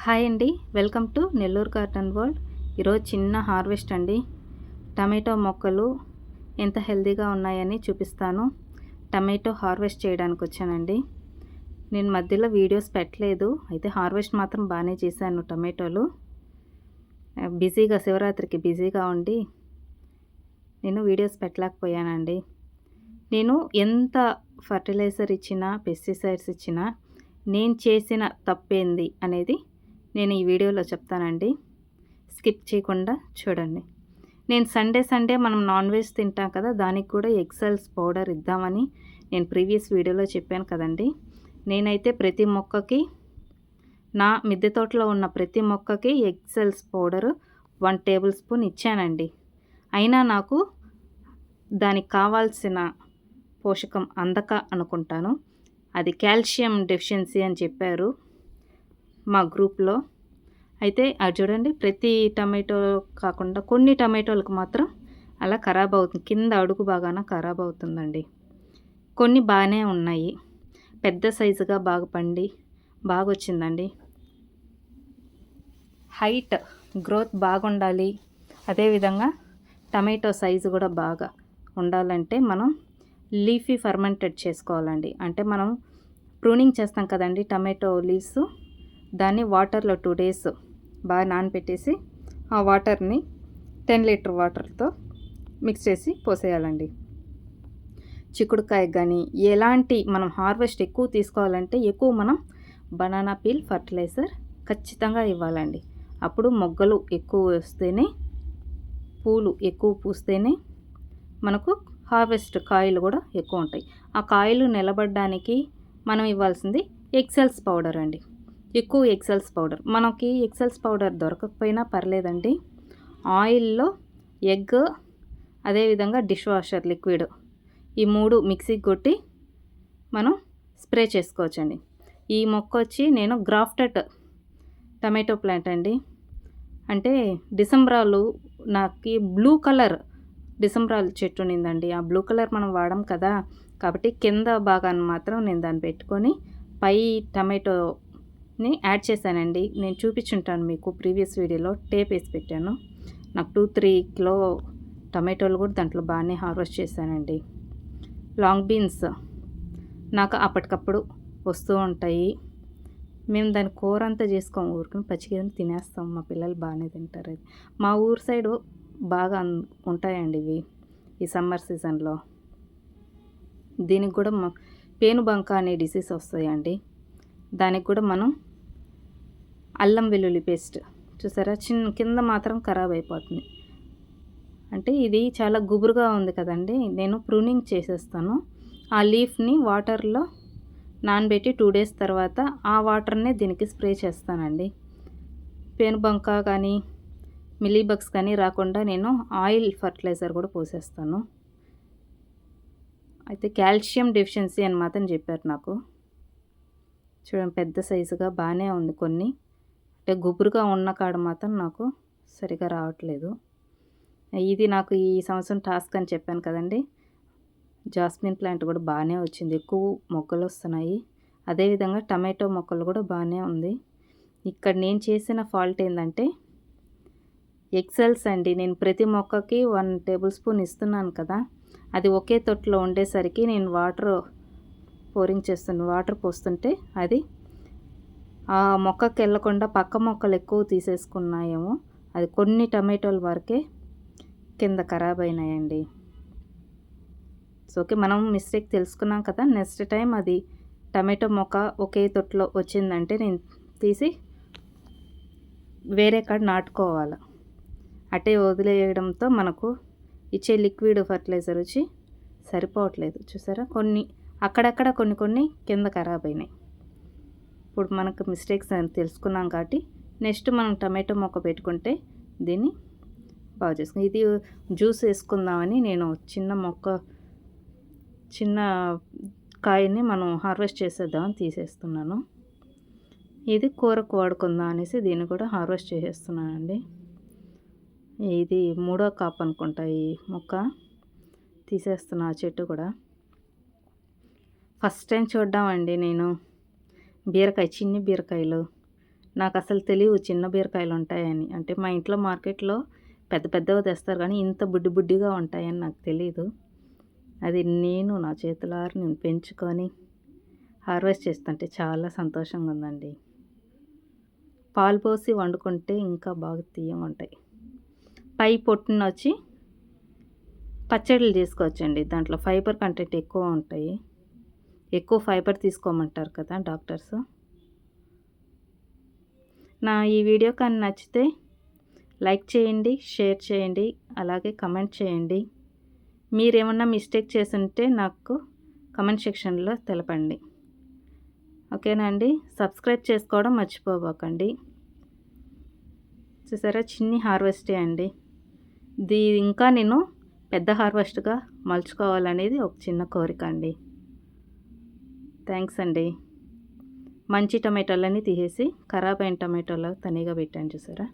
Hi అండి, welcome to Nellore garden world. ఈరోజు చిన్న హార్వెస్ట్ అండి. టమాటో మొక్కలు ఎంత హెల్తీగా ఉన్నాయని చూపిస్తాను. టమాటో హార్వెస్ట్ చేయడానికి వచ్చానండి. నేను మధ్యలో వీడియోస్ పెట్టలేదు, అయితే హార్వెస్ట్ మాత్రం బాగానే చేశాను. టమాటోలు బిజీగా, శివరాత్రికి బిజీగా ఉండి నేను వీడియోస్ పెట్టలేకపోయానండి. నేను ఎంత ఫర్టిలైజర్ ఇచ్చినా, పెస్టిసైడ్స్ ఇచ్చినా నేను చేసిన తప్పేంది అనేది నేను ఈ వీడియోలో చెప్తానండి. స్కిప్ చేయకుండా చూడండి. నేను సండే మనం నాన్ వెజ్ తింటాం కదా, దానికి కూడా ఎగ్సెల్స్ పౌడర్ ఇద్దామని నేను ప్రీవియస్ వీడియోలో చెప్పాను కదండి. నేనైతే ప్రతి మొక్కకి, నా మిద్దె తోటలో ఉన్న ప్రతి మొక్కకి ఎగ్సెల్స్ పౌడరు 1 టేబుల్ స్పూన్ ఇచ్చానండి. అయినా నాకు దానికి కావాల్సిన పోషకం అందక అనుకుంటాను. అది కాల్షియం డెఫిషియన్సీ అని చెప్పారు మా గ్రూప్లో. అయితే అది చూడండి, ప్రతి టమాటో కాకుండా కొన్ని టమాటోలకు మాత్రం అలా ఖరాబ్ అవుతుంది, కింద అడుగు బాగాన ఖరాబ్ అవుతుందండి. కొన్ని బాగానే ఉన్నాయి, పెద్ద సైజుగా బాగా పండి బాగా వచ్చిందండి. హైట్ గ్రోత్ బాగుండాలి, అదేవిధంగా టమాటో సైజు కూడా బాగా ఉండాలంటే మనం లీఫీ ఫర్మెంటెడ్ చేసుకోవాలండి. అంటే మనం ప్రూనింగ్ చేస్తాం కదండి టమాటో లీవ్స్, దాన్ని వాటర్లో 2 days బాగా నానబెట్టేసి ఆ వాటర్ని 10 లీటర్ వాటర్తో మిక్స్ చేసి పోసేయాలండి. చిక్కుడుకాయ కానీ ఎలాంటి మనం హార్వెస్ట్ ఎక్కువ తీసుకోవాలంటే ఎక్కువ మనం బనానా పీల్ ఫర్టిలైజర్ ఖచ్చితంగా ఇవ్వాలండి. అప్పుడు మొగ్గలు ఎక్కువ వస్తేనే, పూలు ఎక్కువ పూస్తేనే మనకు హార్వెస్ట్ కాయలు కూడా ఎక్కువ ఉంటాయి. ఆ కాయలు నిలబడడానికి మనం ఇవ్వాల్సింది ఎగ్సెల్స్ పౌడర్ అండి. ఎక్కువ ఎగ్సెల్స్ పౌడర్. మనకి ఎగ్సెల్స్ పౌడర్ దొరకకపోయినా పర్లేదండి, ఆయిల్లో ఎగ్, అదేవిధంగా డిష్ వాషర్ లిక్విడ్, ఈ 3 మిక్సీకి కొట్టి మనం స్ప్రే చేసుకోవచ్చండి. ఈ మొక్క వచ్చి నేను గ్రాఫ్టెడ్ టమాటో ప్లాంట్ అండి. అంటే డిసెంబరాలు, నాకు బ్లూ కలర్ డిసెంబరాలు చెట్టు ఉన్నిందండి. ఆ బ్లూ కలర్ మనం వాడం కదా, కాబట్టి కింద భాగాన్ని మాత్రం నేను దాన్ని పెట్టుకొని పై టమాటోని యాడ్ చేశానండి. నేను చూపించుంటాను మీకు ప్రీవియస్ వీడియోలో, టేప్ వేసి పెట్టాను. నాకు 2-3 కిలో టమాటోలు కూడా దాంట్లో బాగానే హార్వెస్ట్ చేశానండి. లాంగ్ బీన్స్ నాకు అప్పటికప్పుడు వస్తూ ఉంటాయి. మేము దాని కూర అంతా చేసుకోము, ఊరుకుని పచ్చిగా తినేస్తాం. మా పిల్లలు బాగానే తింటారు. అది మా ఊరు సైడు బాగా ఉంటాయండి ఇవి ఈ సమ్మర్ సీజన్లో. దీనికి కూడా పేనుబంక అనే డిసీజ్ వస్తాయండి. దానికి కూడా మనం అల్లం వెల్లుల్లి పేస్ట్ చూసారా, చిన్న కింద మాత్రం ఖరాబ్ అయిపోతుంది. అంటే ఇది చాలా గుబురుగా ఉంది కదండి, నేను ప్రూనింగ్ చేసేస్తాను. ఆ లీఫ్ని వాటర్లో నానబెట్టి 2 days తర్వాత ఆ వాటర్నే దీనికి స్ప్రే చేస్తానండి. పేనుబంక కానీ మిలీబగ్స్ కానీ రాకుండా నేను ఆయిల్ ఫర్టిలైజర్ కూడా పోసేస్తాను. అయితే కాల్షియం డెఫిషియన్సీ అని మాత్రం చెప్పారు నాకు. చూడండి, పెద్ద సైజుగా బాగానే ఉంది. కొన్ని అంటే గుబురుగా ఉన్న కాడ మాత్రం నాకు సరిగా రావట్లేదు. ఇది నాకు ఈ సంవత్సరం టాస్క్ అని చెప్పాను కదండి. జాస్మిన్ ప్లాంట్ కూడా బాగానే వచ్చింది, ఎక్కువ మొక్కలు వస్తున్నాయి. అదేవిధంగా టమాటో మొక్కలు కూడా బాగానే ఉంది. ఇక్కడ నేను చేసిన ఫాల్ట్ ఏంటంటే ఎగ్సెల్స్ అండి. నేను ప్రతి మొక్కకి 1 టేబుల్ స్పూన్ ఇస్తున్నాను కదా, అది ఒకే తొట్టులో ఉండేసరికి నేను వాటర్ పోస్తుంటే అది ఆ మొక్కకి వెళ్ళకుండా పక్క మొక్కలు ఎక్కువ తీసేసుకున్నాయేమో, అది కొన్ని టమాటోల వరకే కింద ఖరాబ్ అయినాయండి. సో ఓకే, మనం మిస్టేక్ తెలుసుకున్నాం కదా. నెక్స్ట్ టైం అది టమాటో మొక్క ఒకే తొట్టులో వచ్చిందంటే నేను తీసి వేరే కాడ నాటుకోవాలి. అటే వదిలేయడంతో మనకు ఇచ్చే లిక్విడ్ ఫర్టిలైజర్ వచ్చి సరిపోవట్లేదు. చూసారా, కొన్ని అక్కడక్కడ కొన్ని కింద ఖరాబ్ అయినాయి. ఇప్పుడు మనకు మిస్టేక్స్ అని తెలుసుకున్నాం కాబట్టి నెక్స్ట్ మనం టమాటో మొక్క పెట్టుకుంటే దీన్ని బాగా చేసుకుని, ఇది జ్యూస్ వేసుకుందామని నేను చిన్న కాయని మనం హార్వెస్ట్ చేసేద్దామని తీసేస్తున్నాను. ఇది కూరకు వాడుకుందాం అనేసి దీన్ని కూడా హార్వెస్ట్ చేసేస్తున్నానండి. ఇది 3వ కాపు అనుకుంటా, ఈ మొక్క తీసేస్తున్నా. ఆ చెట్టు కూడా ఫస్ట్ టైం చూద్దామండి నేను. బీరకాయ, చిన్ని బీరకాయలు నాకు అసలు తెలియవు చిన్న బీరకాయలు ఉంటాయని. అంటే మా ఇంట్లో మార్కెట్‌లో పెద్ద పెద్దవి తెస్తారు కానీ ఇంత బుడ్డి బుడ్డిగా ఉంటాయని నాకు తెలీదు. అది నా చేతులారా నేను పెంచుకొని హార్వెస్ట్ చేస్తుంటే చాలా సంతోషంగా ఉందండి. పాలు పోసి వండుకుంటే ఇంకా బాగా తియ్యగుంటాయి. పై పొట్టునొచ్చి పచ్చడిలు చేసుకోవచ్చండి. దాంట్లో ఫైబర్ కంటెంట్ ఎక్కువ ఉంటాయి. ఎక్కువ ఫైబర్ తీసుకోమంటారు కదా డాక్టర్స్. నా ఈ వీడియో కానీ నచ్చితే లైక్ చేయండి, షేర్ చేయండి, అలాగే కమెంట్ చేయండి. మీరేమన్నా మిస్టేక్ చేసుంటే నాకు కమెంట్ సెక్షన్‌లో తెలపండి. ఓకేనా అండి? సబ్స్క్రైబ్ చేసుకోవడం మర్చిపోబాకండి. చూసారా చిన్ని హార్వెస్టే అండి. ఇంకా నేను పెద్ద హార్వెస్ట్‌గా మలుచుకోవాలనేది ఒక చిన్న కోరిక అండి. థ్యాంక్స్ అండి. మంచి టమాటాలన్నీ తీసేసి ఖరాబ్ అయిన టమాటాలు తనీగా పెట్టాను చూసారా?